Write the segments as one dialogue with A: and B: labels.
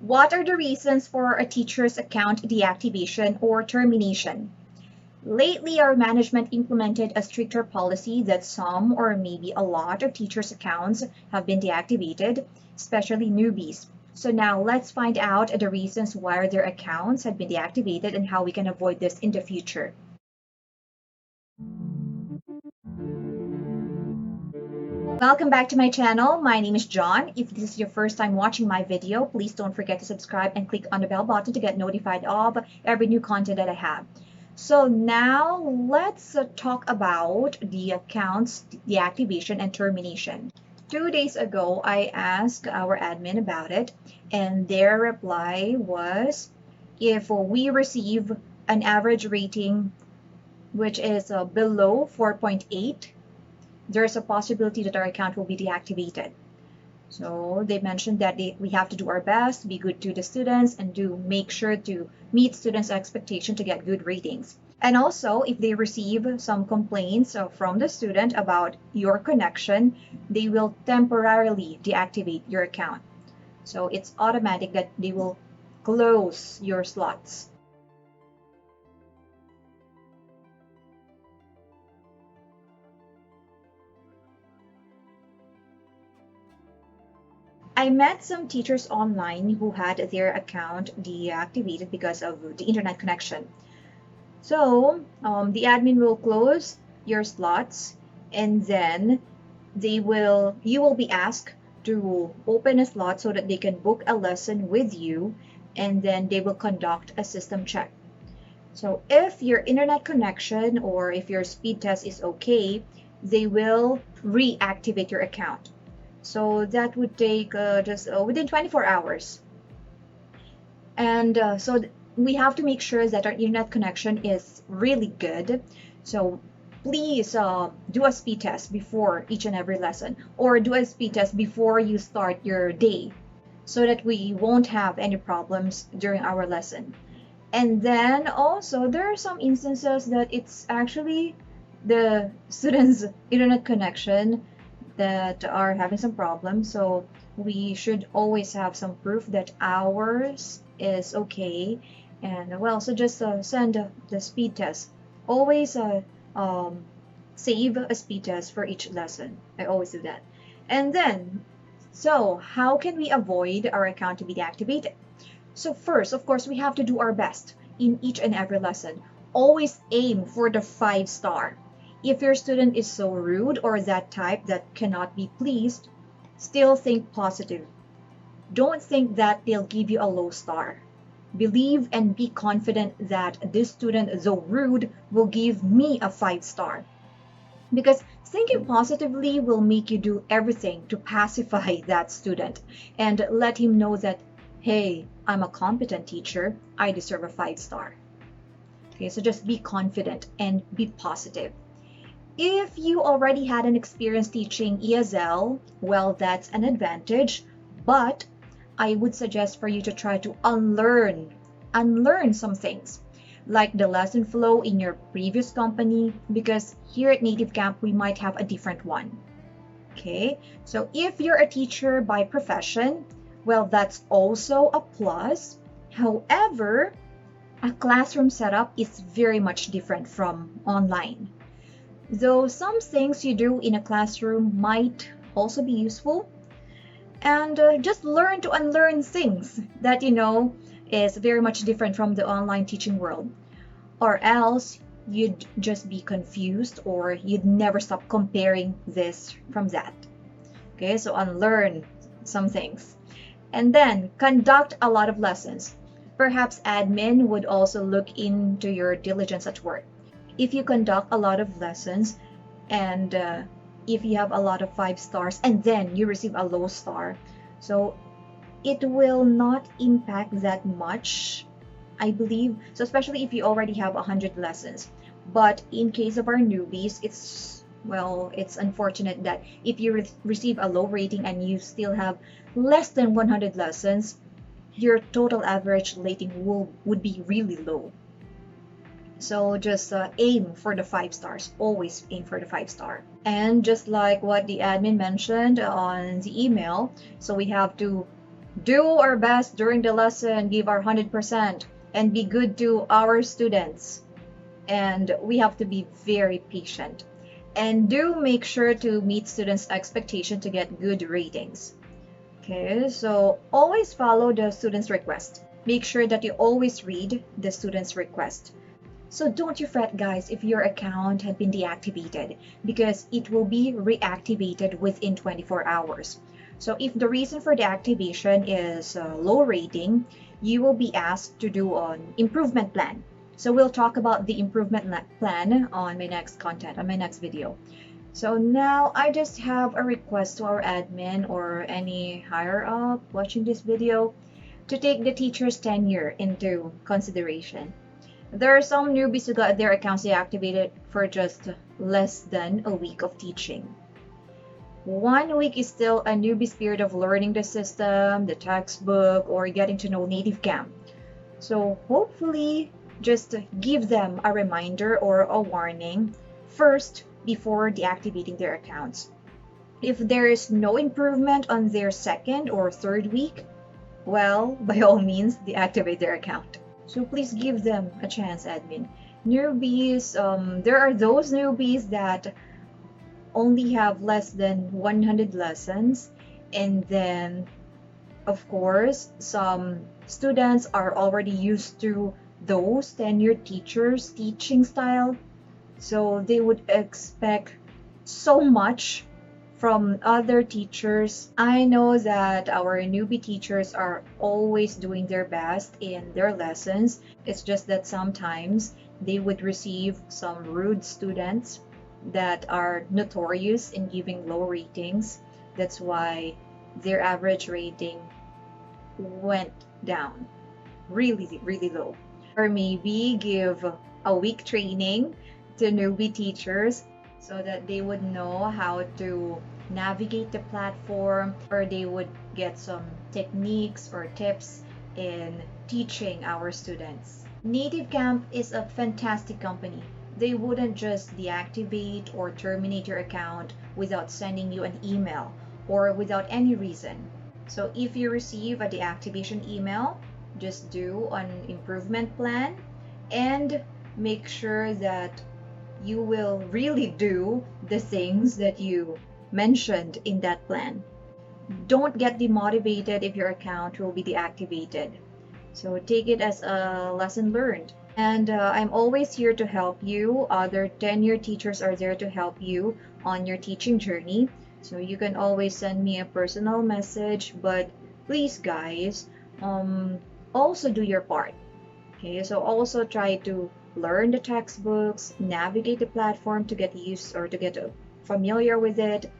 A: What are the reasons for a teacher's account deactivation or termination? Lately, our management implemented a stricter policy that some or maybe a lot of teachers' accounts have been deactivated, especially newbies. So now let's find out the reasons why their accounts have been deactivated and how we can avoid this in the future. Welcome back to my channel. My name is John. If this is your first time watching my video, please don't forget to subscribe and click on the bell button to get notified of every new content that I have. So now let's talk about the accounts deactivation and termination. 2 days ago, I asked our admin about it, and their reply was if we receive an average rating which is below 4.8, there's a possibility that our account will be deactivated. So they mentioned that we have to do our best, be good to the students, and make sure to meet students' expectation to get good ratings. And also, if they receive some complaints from the student about your connection, they will temporarily deactivate your account. So it's automatic that they will close your slots. I met some teachers online who had their account deactivated because of the internet connection. So the admin will close your slots, and then you will be asked to open a slot so that they can book a lesson with you, and then they will conduct a system check. So if your internet connection or if your speed test is okay, they will reactivate your account. So that would take just within 24 hours. And we have to make sure that our internet connection is really good. So please do a speed test before each and every lesson, or do a speed test before you start your day so that we won't have any problems during our lesson. And then also there are some instances that it's actually the students' internet connection that are having some problems. So we should always have some proof that ours is okay. And well, so just send the speed test. Always save a speed test for each lesson. I always do that. And then, so how can we avoid our account to be deactivated? So first, of course, we have to do our best in each and every lesson. Always aim for the 5-star. If your student is so rude or that type that cannot be pleased, still think positive. Don't think that they'll give you a low star. Believe and be confident that this student, though rude, will give me a 5-star. Because thinking positively will make you do everything to pacify that student and let him know that, hey, I'm a competent teacher, I deserve a 5-star. Okay, so just be confident and be positive. If you already had an experience teaching ESL, well, that's an advantage, but I would suggest for you to try to unlearn some things, like the lesson flow in your previous company, because here at NativeCamp, we might have a different one. Okay, so if you're a teacher by profession, well, that's also a plus. However, a classroom setup is very much different from online. Though some things you do in a classroom might also be useful, and just learn to unlearn things that is very much different from the online teaching world, or else you'd just be confused or you'd never stop comparing this from that. Okay, so unlearn some things, and then conduct a lot of lessons. Perhaps admin would also look into your diligence at work. If you conduct a lot of lessons and if you have a lot of 5-stars and then you receive a low star, so it will not impact that much, I believe. So especially if you already have 100 lessons. But in case of our newbies, it's unfortunate that if you receive a low rating and you still have less than 100 lessons, your total average rating would be really low. So just aim for the 5-stars. Always aim for the 5-star. And just like what the admin mentioned on the email, so we have to do our best during the lesson, give our 100%, and be good to our students. And we have to be very patient. And do make sure to meet students' expectation to get good ratings. Okay, so always follow the student's request. Make sure that you always read the student's request. So don't you fret, guys, if your account had been deactivated, because it will be reactivated within 24 hours. So if the reason for deactivation is low rating, you will be asked to do an improvement plan. So we'll talk about the improvement plan on my next content, on my next video. So now I just have a request to our admin or any higher up watching this video to take the teacher's tenure into consideration. There are some newbies who got their accounts deactivated for just less than a week of teaching. 1 week is still a newbie's period of learning the system, the textbook, or getting to know NativeCamp. So hopefully, just give them a reminder or a warning first before deactivating their accounts. If there is no improvement on their second or third week, well, by all means, deactivate their account. So please give them a chance, admin. Newbies, there are those newbies that only have less than 100 lessons, and then of course some students are already used to those tenured teachers' teaching style, so they would expect so much from other teachers. I know that our newbie teachers are always doing their best in their lessons. It's just that sometimes they would receive some rude students that are notorious in giving low ratings. That's why their average rating went down really, really low. Or maybe give a week training to newbie teachers so that they would know how to navigate the platform, or they would get some techniques or tips in teaching our students. NativeCamp is a fantastic company. They wouldn't just deactivate or terminate your account without sending you an email or without any reason. So if you receive a deactivation email, just do an improvement plan and make sure that you will really do the things that you mentioned in that plan. Don't get demotivated if your account will be deactivated. So take it as a lesson learned. And I'm always here to help you. Other tenured teachers are there to help you on your teaching journey. So you can always send me a personal message, but please guys, also do your part. Okay, so also try to learn the textbooks, navigate the platform to get used or to get familiar with it.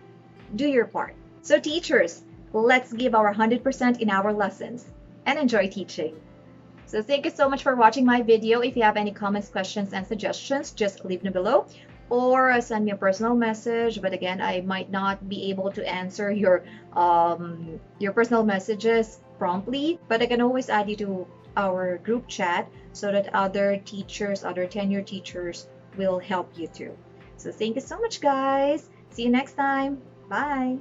A: Do your part. So teachers, let's give our 100% in our lessons and enjoy teaching. So thank you so much for watching my video. If you have any comments, questions, and suggestions, just leave them below or send me a personal message. But again, I might not be able to answer your personal messages promptly, but I can always add you to our group chat so that other teachers, other tenured teachers will help you too. So thank you so much, guys. See you next time. Bye.